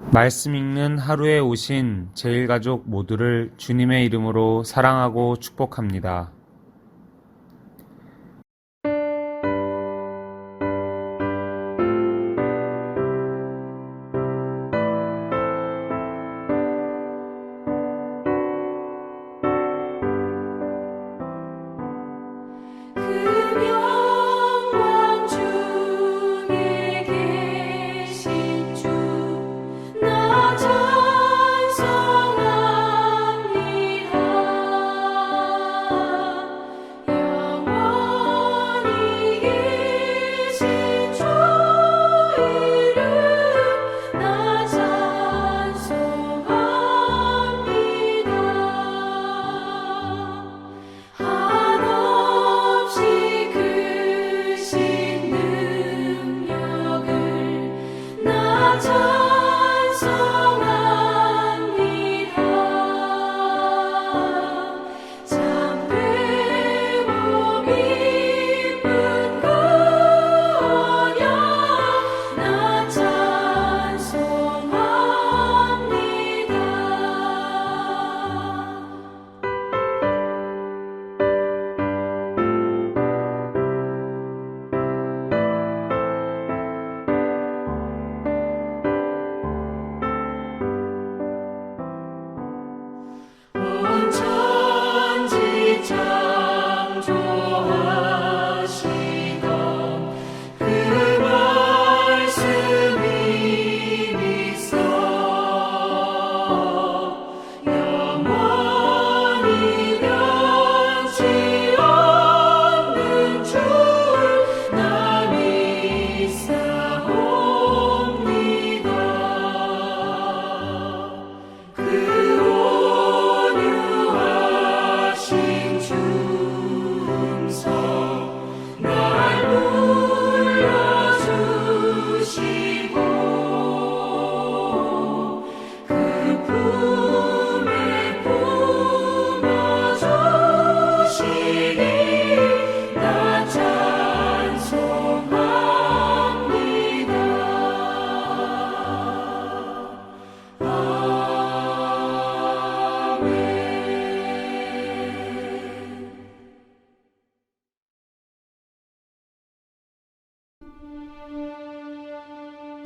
말씀 읽는 하루에 오신 제1가족 모두를 주님의 이름으로 사랑하고 축복합니다.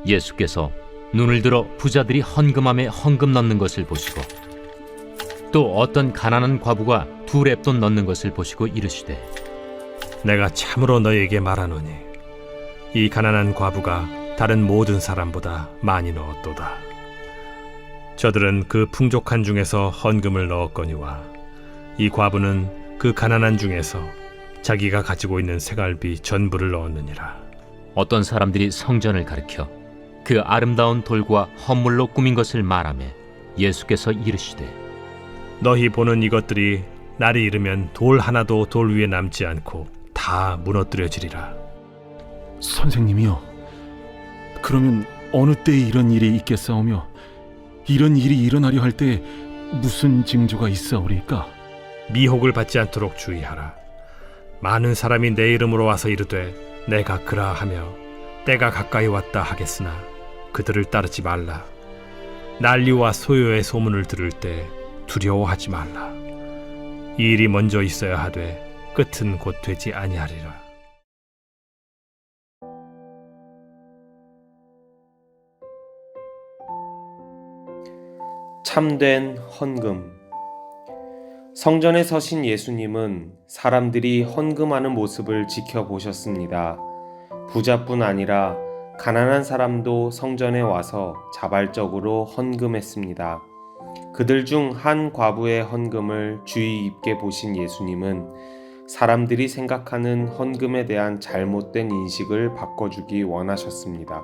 예수께서 눈을 들어 부자들이 헌금함에 헌금 넣는 것을 보시고 또 어떤 가난한 과부가 2렙돈 넣는 것을 보시고 이르시되 내가 참으로 너희에게 말하노니 이 가난한 과부가 다른 모든 사람보다 많이 넣었도다. 저들은 그 풍족한 중에서 헌금을 넣었거니와 이 과부는 그 가난한 중에서 자기가 가지고 있는 생활비 전부를 넣었느니라. 어떤 사람들이 성전을 가리켜 그 아름다운 돌과 헌물로 꾸민 것을 말하며 예수께서 이르시되 너희 보는 이것들이 날이 이르면 돌 하나도 돌 위에 남지 않고 다 무너뜨려지리라. 선생님이요, 그러면 어느 때에 이런 일이 있겠사오며 이런 일이 일어나려 할 때에 무슨 징조가 있사오리까? 미혹을 받지 않도록 주의하라. 많은 사람이 내 이름으로 와서 이르되 내가 그라 하며 때가 가까이 왔다 하겠으나 그들을 따르지 말라. 난리와 소요의 소문을 들을 때 두려워하지 말라. 이 일이 먼저 있어야 하되 끝은 곧 되지 아니하리라. 참된 헌금. 성전에 서신 예수님은 사람들이 헌금하는 모습을 지켜보셨습니다. 부자뿐 아니라 가난한 사람도 성전에 와서 자발적으로 헌금했습니다. 그들 중 한 과부의 헌금을 주의 깊게 보신 예수님은 사람들이 생각하는 헌금에 대한 잘못된 인식을 바꿔주기 원하셨습니다.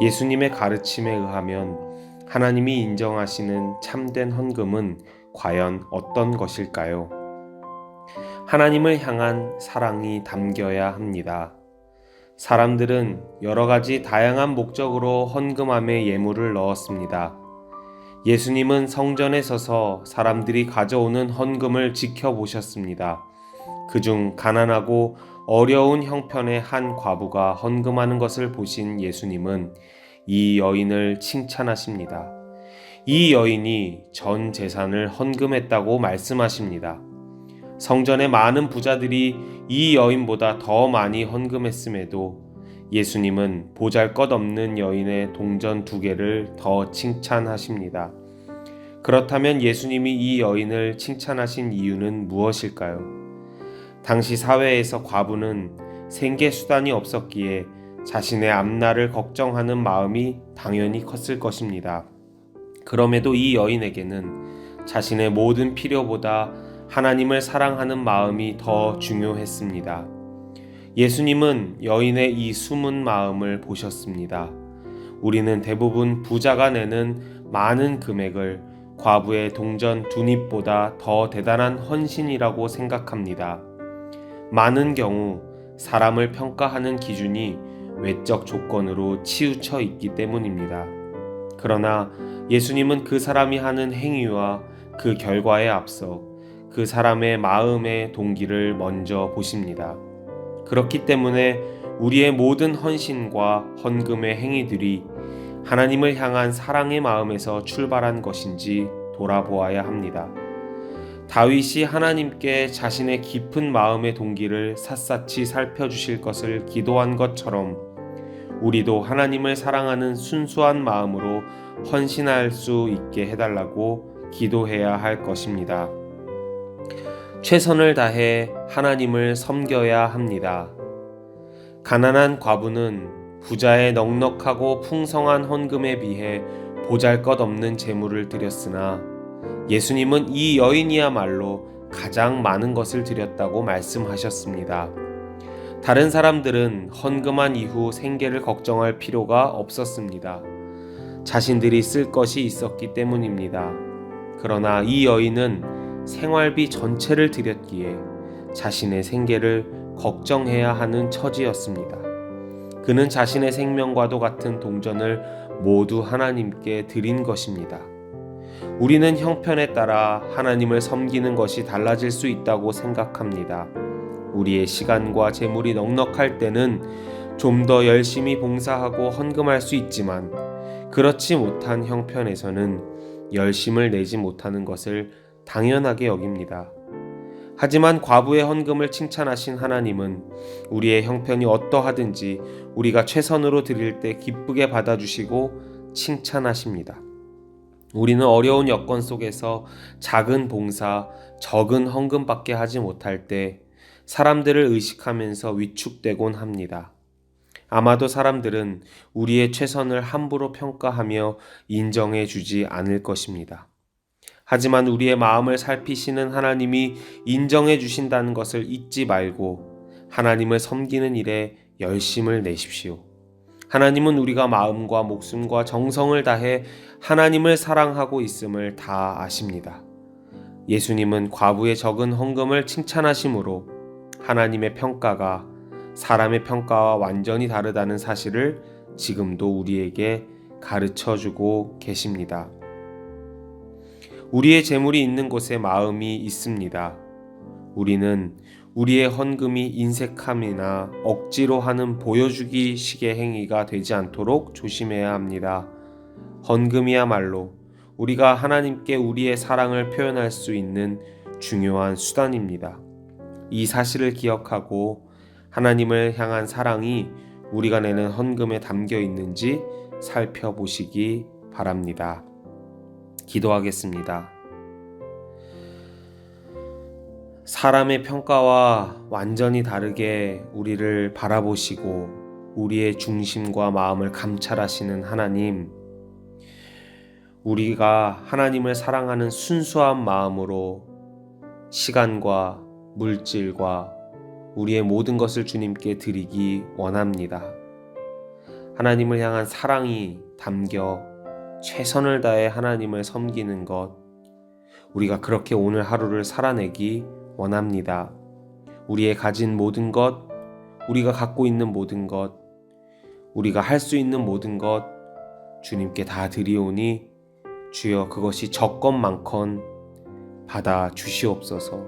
예수님의 가르침에 의하면 하나님이 인정하시는 참된 헌금은 과연 어떤 것일까요? 하나님을 향한 사랑이 담겨야 합니다. 사람들은 여러 가지 다양한 목적으로 헌금함에 예물을 넣었습니다. 예수님은 성전에 서서 사람들이 가져오는 헌금을 지켜보셨습니다. 그중 가난하고 어려운 형편의 한 과부가 헌금하는 것을 보신 예수님은 이 여인을 칭찬하십니다. 이 여인이 전 재산을 헌금했다고 말씀하십니다. 성전의 많은 부자들이 이 여인보다 더 많이 헌금했음에도 예수님은 보잘것없는 여인의 동전 2개를 더 칭찬하십니다. 그렇다면 예수님이 이 여인을 칭찬하신 이유는 무엇일까요? 당시 사회에서 과부는 생계 수단이 없었기에 자신의 앞날을 걱정하는 마음이 당연히 컸을 것입니다. 그럼에도 이 여인에게는 자신의 모든 필요보다 하나님을 사랑하는 마음이 더 중요했습니다. 예수님은 여인의 이 숨은 마음을 보셨습니다. 우리는 대부분 부자가 내는 많은 금액을 과부의 동전 2닙보다 더 대단한 헌신이라고 생각합니다. 많은 경우 사람을 평가하는 기준이 외적 조건으로 치우쳐 있기 때문입니다. 그러나 예수님은 그 사람이 하는 행위와 그 결과에 앞서 그 사람의 마음의 동기를 먼저 보십니다. 그렇기 때문에 우리의 모든 헌신과 헌금의 행위들이 하나님을 향한 사랑의 마음에서 출발한 것인지 돌아보아야 합니다. 다윗이 하나님께 자신의 깊은 마음의 동기를 샅샅이 살펴주실 것을 기도한 것처럼 우리도 하나님을 사랑하는 순수한 마음으로 헌신할 수 있게 해달라고 기도해야 할 것입니다. 최선을 다해 하나님을 섬겨야 합니다. 가난한 과부는 부자의 넉넉하고 풍성한 헌금에 비해 보잘것없는 재물을 드렸으나 예수님은 이 여인이야말로 가장 많은 것을 드렸다고 말씀하셨습니다. 다른 사람들은 헌금한 이후 생계를 걱정할 필요가 없었습니다. 자신들이 쓸 것이 있었기 때문입니다. 그러나 이 여인은 생활비 전체를 드렸기에 자신의 생계를 걱정해야 하는 처지였습니다. 그는 자신의 생명과도 같은 동전을 모두 하나님께 드린 것입니다. 우리는 형편에 따라 하나님을 섬기는 것이 달라질 수 있다고 생각합니다. 우리의 시간과 재물이 넉넉할 때는 좀 더 열심히 봉사하고 헌금할 수 있지만 그렇지 못한 형편에서는 열심을 내지 못하는 것을 당연하게 여깁니다. 하지만 과부의 헌금을 칭찬하신 하나님은 우리의 형편이 어떠하든지 우리가 최선으로 드릴 때 기쁘게 받아주시고 칭찬하십니다. 우리는 어려운 여건 속에서 작은 봉사, 적은 헌금밖에 하지 못할 때 사람들을 의식하면서 위축되곤 합니다. 아마도 사람들은 우리의 최선을 함부로 평가하며 인정해 주지 않을 것입니다. 하지만 우리의 마음을 살피시는 하나님이 인정해 주신다는 것을 잊지 말고 하나님을 섬기는 일에 열심을 내십시오. 하나님은 우리가 마음과 목숨과 정성을 다해 하나님을 사랑하고 있음을 다 아십니다. 예수님은 과부의 적은 헌금을 칭찬하심으로 하나님의 평가가 사람의 평가와 완전히 다르다는 사실을 지금도 우리에게 가르쳐주고 계십니다. 우리의 재물이 있는 곳에 마음이 있습니다. 우리는 우리의 헌금이 인색함이나 억지로 하는 보여주기 식의 행위가 되지 않도록 조심해야 합니다. 헌금이야말로 우리가 하나님께 우리의 사랑을 표현할 수 있는 중요한 수단입니다. 이 사실을 기억하고 하나님을 향한 사랑이 우리가 내는 헌금에 담겨 있는지 살펴보시기 바랍니다. 기도하겠습니다. 사람의 평가와 완전히 다르게 우리를 바라보시고 우리의 중심과 마음을 감찰하시는 하나님, 우리가 하나님을 사랑하는 순수한 마음으로 시간과 물질과 우리의 모든 것을 주님께 드리기 원합니다. 하나님을 향한 사랑이 담겨 최선을 다해 하나님을 섬기는 것, 우리가 그렇게 오늘 하루를 살아내기 원합니다. 우리의 가진 모든 것, 우리가 갖고 있는 모든 것, 우리가 할 수 있는 모든 것 주님께 다 드리오니 주여 그것이 적건 많건 받아 주시옵소서.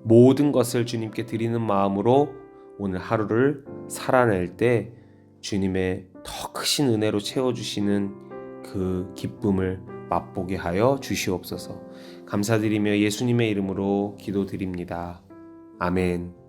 모든 것을 주님께 드리는 마음으로 오늘 하루를 살아낼 때 주님의 더 크신 은혜로 채워주시는 그 기쁨을 맛보게 하여 주시옵소서. 감사드리며 예수님의 이름으로 기도드립니다. 아멘.